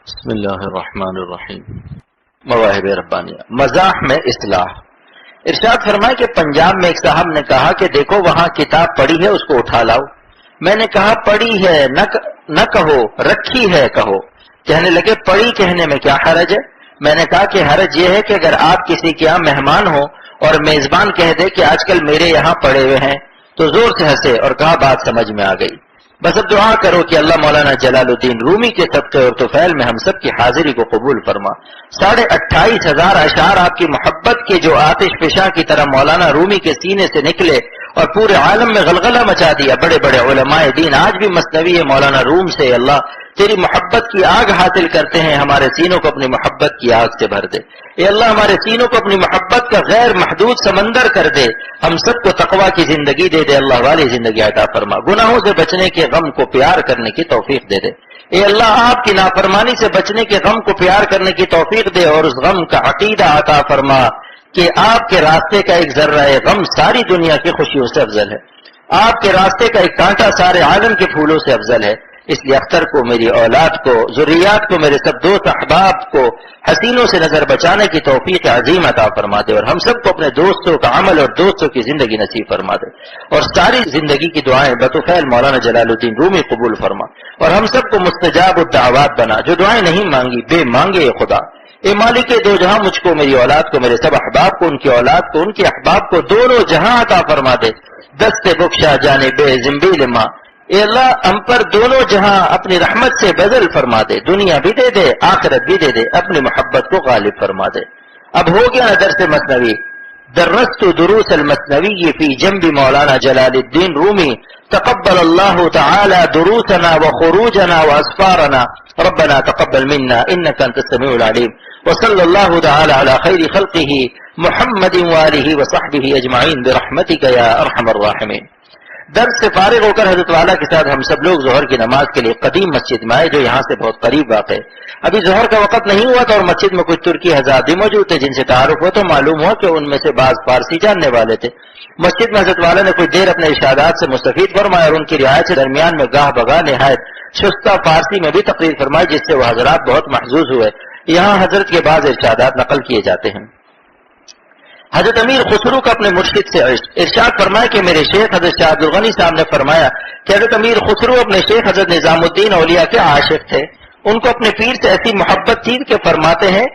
بسم اللہ الرحمن الرحیم۔ مواہب ربانیہ، مزاح میں اصلاح۔ ارشاد فرمائے کہ پنجاب میں ایک صاحب نے کہا کہ دیکھو وہاں کتاب پڑی ہے، اس کو اٹھا لاؤ۔ میں نے کہا پڑی ہے نہ کہو، رکھی ہے کہو۔ کہنے لگے پڑی کہنے میں کیا حرج ہے؟ میں نے کہا کہ حرج یہ ہے کہ اگر آپ کسی کے یہاں مہمان ہو اور میزبان کہہ دے کہ آج کل میرے یہاں پڑے ہوئے ہیں تو زور سے ہنسے اور کہا بات سمجھ میں آ گئی۔ بس اب دعا کرو کہ اللہ مولانا جلال الدین رومی کے صدقے اور طفیل میں ہم سب کی حاضری کو قبول فرما۔ 28,500 اشعار آپ کی محبت کے جو آتش فشاں کی طرح مولانا رومی کے سینے سے نکلے اور پورے عالم میں غلغلہ مچا دیا۔ بڑے بڑے علماء دین آج بھی مثنوی ہے مولانا روم سے، اللہ تیری محبت کی آگ حاصل کرتے ہیں، ہمارے سینوں کو اپنی محبت کی آگ سے بھر دے۔ اے اللہ ہمارے سینوں کو اپنی محبت کا غیر محدود سمندر کر دے، ہم سب کو تقویٰ کی زندگی دے دے، اللہ والی زندگی عطا فرما، گناہوں سے بچنے کے غم کو پیار کرنے کی توفیق دے دے۔ اے اللہ آپ کی نافرمانی سے بچنے کے غم کو پیار کرنے کی توفیق دے اور اس غم کا عقیدہ عطا فرما کہ آپ کے راستے کا ایک ذرہ غم ساری دنیا کی خوشیوں سے افضل ہے، آپ کے راستے کا ایک کانٹا سارے عالم کے پھولوں سے افضل ہے۔ اس لیے اختر کو، میری اولاد کو، ذریات کو، میرے سب دوست احباب کو حسینوں سے نظر بچانے کی توفیق عظیم عطا فرما دے اور ہم سب کو اپنے دوستوں کا عمل اور دوستوں کی زندگی نصیب فرما دے اور ساری زندگی کی دعائیں بطفیل مولانا جلال الدین رومی قبول فرما اور ہم سب کو مستجاب الدعوات بنا، جو دعائیں نہیں مانگی بے مانگے اے خدا۔ اے مالک دو جہاں مجھ کو، میری اولاد کو، میرے سب احباب کو، ان کی اولاد کو، ان کے احباب کو دونوں جہاں عطا فرما دے۔ دست بخشا جانب زنبیل ماں، اے اللہ ہم پر دونوں جہاں اپنی رحمت سے بدل فرما دے، دنیا بھی دے دے آخرت بھی دے دے، اپنی محبت کو غالب فرما دے۔ اب ہو گیا نا درس مثنوی، درست دروس المثنوی فی جنب مولانا جلال الدین رومی، تقبل اللہ تعالی دروسنا وخروجنا واسفارنا، ربنا تقبل منا انك انت السميع العليم، وصلی اللہ تعالی علی خیر خلقہ محمد وآلہ وصحبہ اجمعین برحمتک یا ارحم الراحمین۔ درس سے فارغ ہو کر حضرت والا کے ساتھ ہم سب لوگ ظہر کی نماز کے لیے قدیم مسجد میں آئے جو یہاں سے بہت قریب واقع ہے۔ ابھی ظہر کا وقت نہیں ہوا تھا اور مسجد میں کچھ ترکی حضرات بھی موجود تھے جن سے تعارف ہوا تو معلوم ہوا کہ ان میں سے بعض فارسی جاننے والے تھے۔ مسجد میں حضرت والا نے کچھ دیر اپنے ارشادات سے مستفید فرمایا اور ان کی رعایت سے درمیان میں گاہ بگاہ نہایت شستہ فارسی میں بھی تقریر فرمائی جس سے وہ حضرات بہت محظوظ ہوئے۔ یہاں حضرت کے بعض ارشادات نقل کیے جاتے ہیں۔ حضرت امیر خسرو کا اپنے مرشد سے ارشاد فرمایا کہ میرے شیخ حضرت شاہ عبد الغنی صاحب نے فرمایا کہ حضرت امیر خسرو اپنے شیخ حضرت نظام الدین اولیاء کے عاشق تھے، ان کو اپنے پیر سے ایسی محبت تھی کہ فرماتے ہیں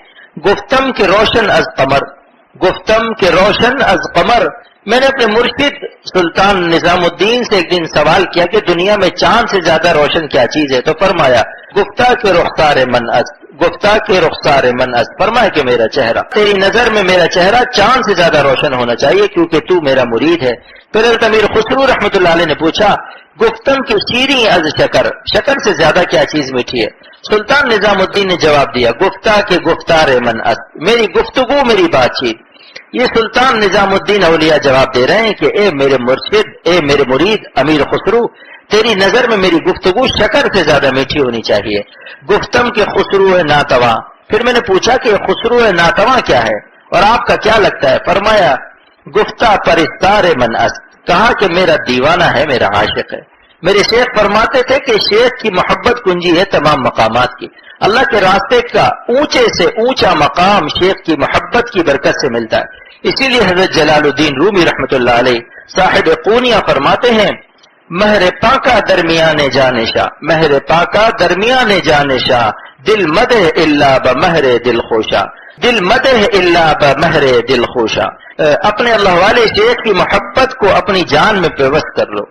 گفتم کے روشن از قمر، گفتم کے روشن از قمر۔ میں نے اپنے مرشد سلطان نظام الدین سے ایک دن سوال کیا کہ دنیا میں چاند سے زیادہ روشن کیا چیز ہے، تو فرمایا گفتہ کے رخسار من از، گفتہ کے رخسار من از، فرمایا کہ میرا چہرہ، تیری نظر میں میرا چہرہ چاند سے زیادہ روشن ہونا چاہیے کیونکہ تو میرا مرید ہے۔ پھر حضرت امیر خسرو رحمۃ اللہ علیہ نے پوچھا گفتم کی شیریں از شکر، شکر سے زیادہ کیا چیز میٹھی ہے؟ سلطان نظام الدین نے جواب دیا گفتہ کے گفتار من از، میری گفتگو میری بات چیت۔ یہ سلطان نظام الدین اولیاء جواب دے رہے ہیں کہ اے میرے مرشد، اے میرے مرید امیر خسرو، تیری نظر میں میری گفتگو شکر سے زیادہ میٹھی ہونی چاہیے۔ گفتم کے خسرو ناتواں۔ پھر میں نے پوچھا کہ خسرو ناتواں کیا ہے اور آپ کا کیا لگتا ہے؟ فرمایا گفتہ پرستار من است، کہا کہ میرا دیوانہ ہے، میرا عاشق ہے۔ میرے شیخ فرماتے تھے کہ شیخ کی محبت کنجی ہے تمام مقامات کی، اللہ کے راستے کا اونچے سے اونچا مقام شیخ کی محبت کی برکت سے ملتا ہے۔ اسی لیے حضرت جلال الدین رومی رحمۃ اللہ علیہ صاحب قونیہ فرماتے ہیں مہر پاکا درمیان جانشا، مہر پاکا درمیان جانشا، دل مدح الا بمہر دل خوشا، دل مدح الا بمہر دل خوشا۔ اپنے اللہ والے شیخ کی محبت کو اپنی جان میں پیوست کر لو،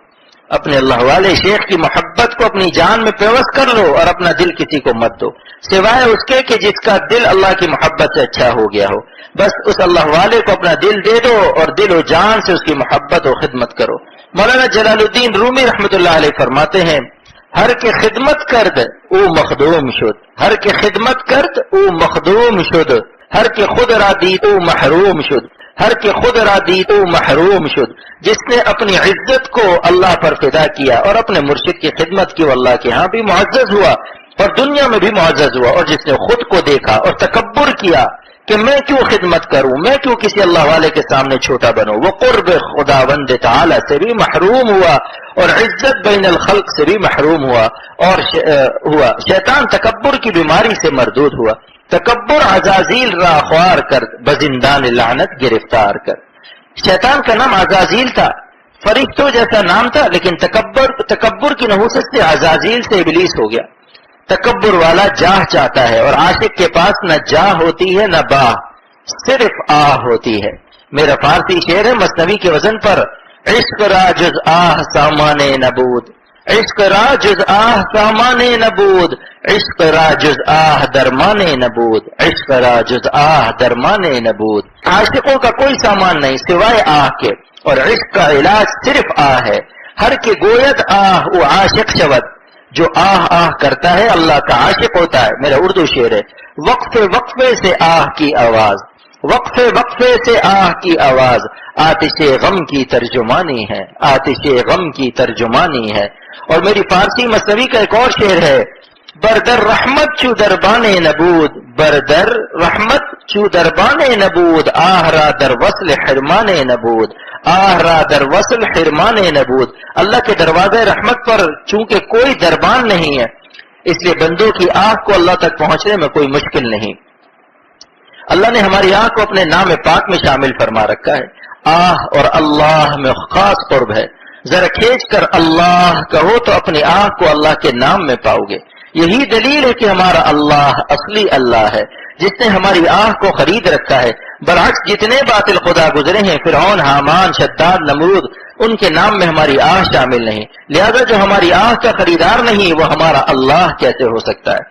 اپنے اللہ والے شیخ کی محبت کو اپنی جان میں پیوست کر لو اور اپنا دل کسی کو مت دو سوائے اس کے کہ جس کا دل اللہ کی محبت سے اچھا ہو گیا ہو، بس اس اللہ والے کو اپنا دل دے دو اور دل و جان سے اس کی محبت و خدمت کرو۔ مولانا جلال الدین رومی رحمۃ اللہ علیہ فرماتے ہیں ہر کے خدمت کرد او مخدوم شد، ہر کے خدمت کرد او مخدوم شد، ہر کے خود را دید او محروم شد، ہر کے خود را دید او محروم شد۔ جس نے اپنی عزت کو اللہ پر فدا کیا اور اپنے مرشد کی خدمت کی وہ اللہ کے ہاں بھی معزز ہوا اور دنیا میں بھی معزز ہوا، اور جس نے خود کو دیکھا اور تکبر کیا کہ میں کیوں خدمت کروں، میں کیوں کسی اللہ والے کے سامنے چھوٹا بنوں. وہ قرب خداوند تعالی سے بھی محروم ہوا اور عزت بین الخلق سے بھی محروم ہوا اور شیطان تکبر کی بیماری سے مردود ہوا. تکبر عزازیل را خوار کر بزندان لعنت گرفتار کر. شیطان کا نام عزازیل تھا، فرشتوں جیسا نام تھا، لیکن تکبر کی نحوست سے عزازیل سے ابلیس ہو گیا. تکبر والا جاہ چاہتا ہے اور عاشق کے پاس نہ جاہ ہوتی ہے نہ باہ، صرف آہ ہوتی ہے. میرا فارسی شعر ہے مثنوی کے وزن پر. عشق را جز آہ سامان نبود، عشق را جز آہ سامان نبود، عشق را جز آہ درمان نبود، عشق را جز آہ درمان نبود. عاشقوں کا کوئی سامان نہیں سوائے آہ کے، اور عشق کا علاج صرف آہ ہے. ہر کے گوید آہ او عاشق شود، جو آہ آہ کرتا ہے اللہ کا عاشق ہوتا ہے. میرا اردو شعر ہے. وقفے وقفے سے آہ کی آواز، وقفے وقفے سے آہ کی آواز، آتش غم کی ترجمانی ہے، آتش غم کی ترجمانی ہے. اور میری فارسی مثنوی کا ایک اور شعر ہے. بردر رحمت چو دربان نبود، بردر رحمت چو دربان نبود، آہ را در وصل حرمان نبود، آہ را در وصل حرمان نبود. اللہ کے دروازے رحمت پر چونکہ کوئی دربان نہیں ہے، اس لیے بندوں کی آہ کو اللہ تک پہنچنے میں کوئی مشکل نہیں. اللہ نے ہماری آہ کو اپنے نام پاک میں شامل فرما رکھا ہے. آہ اور اللہ میں خاص قرب ہے. ذرا کھینچ کر اللہ کہو تو اپنی آہ کو اللہ کے نام میں پاؤ گے. یہی دلیل ہے کہ ہمارا اللہ اصلی اللہ ہے جس نے ہماری آہ کو خرید رکھا ہے. برعکس جتنے باطل خدا گزرے ہیں، فرعون، حامان، شداد، نمرود، ان کے نام میں ہماری آہ شامل نہیں. لہذا جو ہماری آہ کا خریدار نہیں وہ ہمارا اللہ کیسے ہو سکتا ہے؟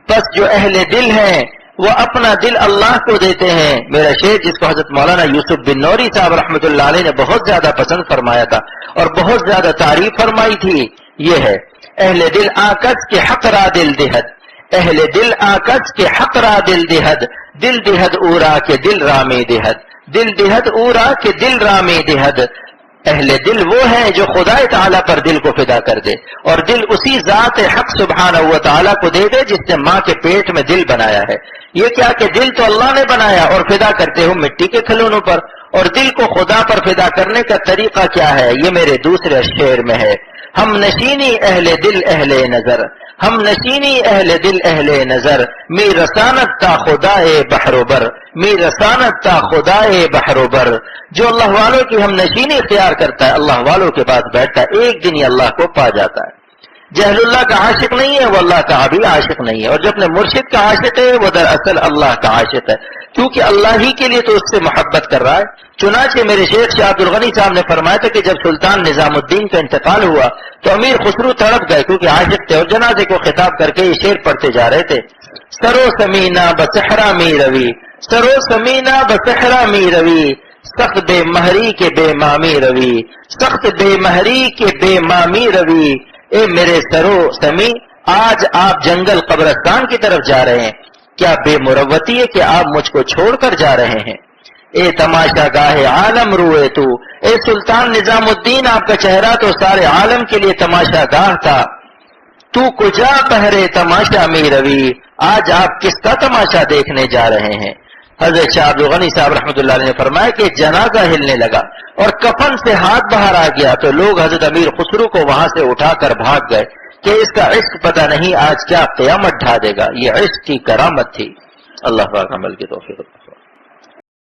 بس جو اہل دل ہیں وہ اپنا دل اللہ کو دیتے ہیں. میرا شعر جس کو حضرت مولانا یوسف بن نوری صاحب رحمۃ اللہ علیہ نے بہت زیادہ پسند فرمایا تھا اور بہت زیادہ تعریف فرمائی تھی، یہ ہے: اہل دل آکس کے حق را دل دہد، اہل دل آکس کے حق را دل دہد، دل دہد اورا کے دل رامے دہد، دل دہد اورا کے دل رامے دہد. اہل دل وہ ہیں جو خدا تعالیٰ پر دل کو فدا کر دے، اور دل اسی ذات حق سبحانہ و تعالیٰ کو دے دے جس نے ماں کے پیٹ میں دل بنایا ہے. یہ کیا کہ دل تو اللہ نے بنایا اور فدا کرتے ہو مٹی کے کھلونوں پر، اور دل کو خدا پر فدا کرنے کا طریقہ کیا ہے یہ میرے دوسرے شعر میں ہے. ہم نشینی اہل دل اہل نظر، ہم نشینی اہل دل اہل نظر، می رسانت تا خدائے بحر و بر، می رسانت تا خدائے بحر و بر. جو اللہ والوں کی ہم نشینی اختیار کرتا ہے، اللہ والوں کے پاس بیٹھتا ہے، ایک دن ہی اللہ کو پا جاتا ہے. جہل اللہ کا عاشق نہیں ہے وہ اللہ کا بھی عاشق نہیں ہے، اور جو اپنے مرشد کا عاشق ہے وہ دراصل اللہ کا عاشق ہے، کیونکہ اللہ ہی کے لیے تو اس سے محبت کر رہا ہے. چنانچہ میرے شیخ شاہ عبد الغنی صاحب نے فرمایا تھا کہ جب سلطان نظام الدین کا انتقال ہوا تو امیر خسرو تڑپ گئے کیونکہ عاشق تھے، اور جنازے کو خطاب کر کے یہ شعر پڑھتے جا رہے تھے: سرو سمینا بصحرا می روی، سرو سمینا بصحرا می روی، سخت بے مہری کے بے مامی روی، سخت بے مہری کے بے مامی روی. اے میرے سرو سمی، آج آپ جنگل قبرستان کی طرف جا رہے ہیں، کیا بے مروتی ہے کہ آپ مجھ کو چھوڑ کر جا رہے ہیں؟ اے تماشا گاہ عالم روئے تو، اے سلطان نظام الدین آپ کا چہرہ تو سارے عالم کے لیے تماشا گاہ تھا. تو کجا پہرے تماشا می روی، آج آپ کس کا تماشا دیکھنے جا رہے ہیں؟ حضرت شاہ عبد الغنی صاحب رحمۃ اللہ علیہ نے فرمایا کہ جنازہ ہلنے لگا اور کفن سے ہاتھ باہر آ گیا تو لوگ حضرت امیر خسرو کو وہاں سے اٹھا کر بھاگ گئے کہ اس کا عشق پتہ نہیں آج کیا قیامت ڈھا دے گا. یہ عشق کی کرامت تھی. اللہ پاک عمل کی توفیق.